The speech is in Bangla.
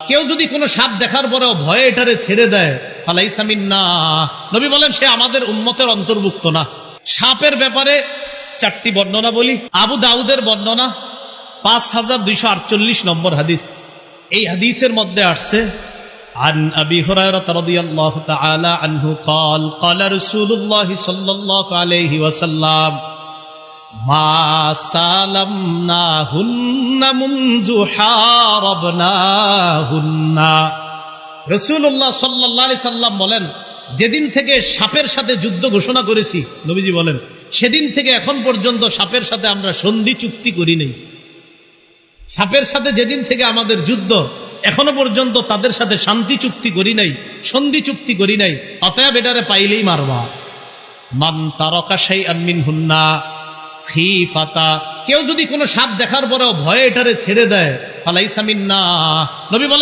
কেউ যদি কোনো সাপ দেখার পরেও ভয়ে এটারে ছেড়ে দেয় ফালাইসা মিন্না, নবী বলেন সে আমাদের উম্মতের অন্তর্ভুক্ত না। সাপের ব্যাপারে 4টি বর্ণনা বলি। আবু দাউদের বর্ণনা 5248 নম্বর হাদিস। এই হাদিসের মধ্যে আসছে عن أبي هريرة رضي الله تعالى عنه قال قال رسول الله صلى الله عليه وسلم ما سالمناهن منذ حاربناهن। রাসূলুল্লাহ সাল্লাল্লাহু আলাইহি সাল্লাম বলেন, যেদিন থেকে সাপের সাথে যুদ্ধ ঘোষণা করেছি, নবীজি বলেন সেদিন থেকে এখন পর্যন্ত সাপের সাথে আমরা সন্ধি চুক্তি করি নাই। সাপের সাথে যেদিন থেকে আমাদের যুদ্ধ, এখনো পর্যন্ত তাদের সাথে শান্তি চুক্তি করি নাই, সন্ধি চুক্তি করি নাই। অতএব এটারে পাইলেই মারবা। মান তারাকা শাইআন মিনহুন্না খিফাতা, কেউ যদি কোনো সাপ দেখার পরেও ভয়ে এটারে ছেড়ে দেয় ফালাইসা মিন্না, নবী বলেন